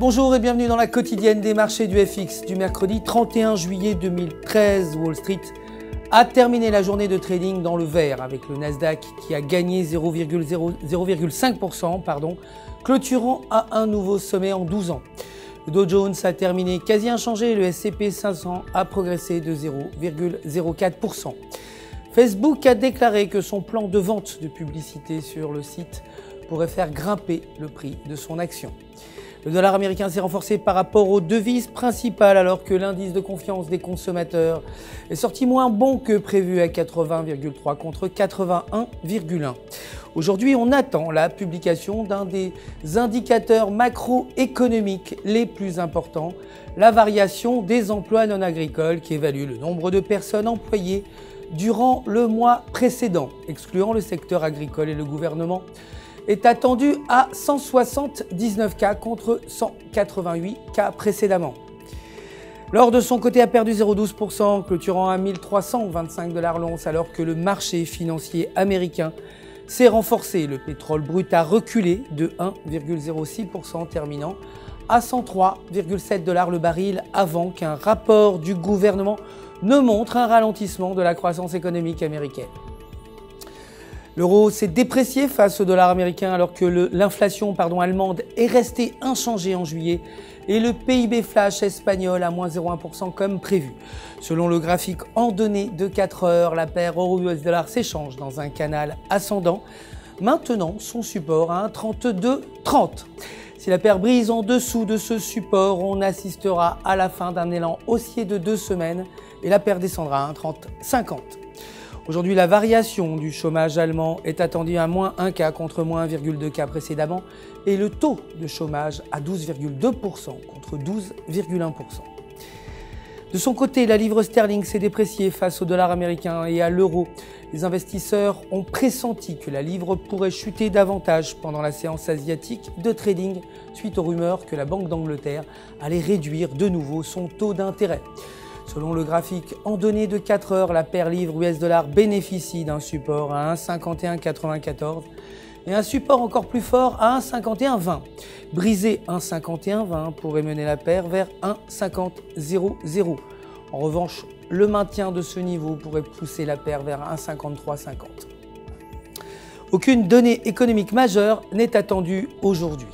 Bonjour et bienvenue dans la quotidienne des marchés du FX du mercredi 31 juillet 2013. Wall Street a terminé la journée de trading dans le vert avec le Nasdaq qui a gagné 0,5%, clôturant à un nouveau sommet en 12 ans. Le Dow Jones a terminé quasi inchangé et le S&P 500 a progressé de 0,04%. Facebook a déclaré que son plan de vente de publicité sur le site pourrait faire grimper le prix de son action. Le dollar américain s'est renforcé par rapport aux devises principales alors que l'indice de confiance des consommateurs est sorti moins bon que prévu à 80,3 contre 81,1. Aujourd'hui, on attend la publication d'un des indicateurs macroéconomiques les plus importants, la variation des emplois non agricoles qui évalue le nombre de personnes employées durant le mois précédent, excluant le secteur agricole, et le gouvernement est attendu à 179 cas contre 188 cas précédemment. L'or de son côté a perdu 0,12%, clôturant à 1325 $ l'once alors que le marché financier américain s'est renforcé. Le pétrole brut a reculé de 1,06%, terminant à 103,7 $ le baril avant qu'un rapport du gouvernement ne montre un ralentissement de la croissance économique américaine. L'euro s'est déprécié face au dollar américain alors que l'inflation allemande est restée inchangée en juillet et le PIB flash espagnol à moins 0,1% comme prévu. Selon le graphique en données de 4 heures, la paire euro-US$ s'échange dans un canal ascendant, maintenant son support à 1,3230. Si la paire brise en dessous de ce support, on assistera à la fin d'un élan haussier de 2 semaines et la paire descendra à 1,3050. Aujourd'hui, la variation du chômage allemand est attendue à moins 1 cas contre moins 1,2 cas précédemment et le taux de chômage à 12,2% contre 12,1%. De son côté, la livre sterling s'est dépréciée face au dollar américain et à l'euro. Les investisseurs ont pressenti que la livre pourrait chuter davantage pendant la séance asiatique de trading suite aux rumeurs que la Banque d'Angleterre allait réduire de nouveau son taux d'intérêt. Selon le graphique en données de 4 heures, la paire livre-US$ bénéficie d'un support à 1,5194 et un support encore plus fort à 1,5120. Briser 1,5120 pourrait mener la paire vers 1,5000. En revanche, le maintien de ce niveau pourrait pousser la paire vers 1,5350. Aucune donnée économique majeure n'est attendue aujourd'hui.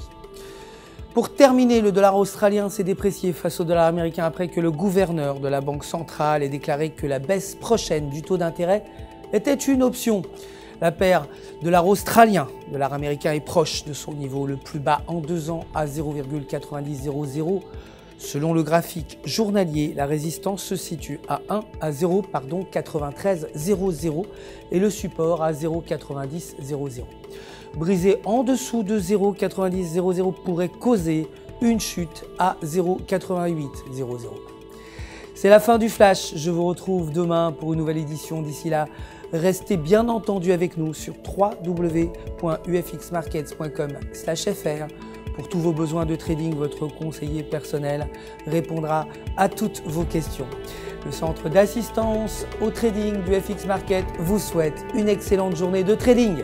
Pour terminer, le dollar australien s'est déprécié face au dollar américain après que le gouverneur de la Banque centrale ait déclaré que la baisse prochaine du taux d'intérêt était une option. La paire dollar australien, dollar américain est proche de son niveau le plus bas en 2 ans à 0,9000. Selon le graphique journalier, la résistance se situe à 0,9300 et le support à 0,9000. Briser en dessous de 0,9000 pourrait causer une chute à 0,8800. C'est la fin du flash, je vous retrouve demain pour une nouvelle édition. D'ici là, restez bien entendu avec nous sur www.ufxmarkets.com/fr. Pour tous vos besoins de trading, votre conseiller personnel répondra à toutes vos questions. Le centre d'assistance au trading du FX Market vous souhaite une excellente journée de trading.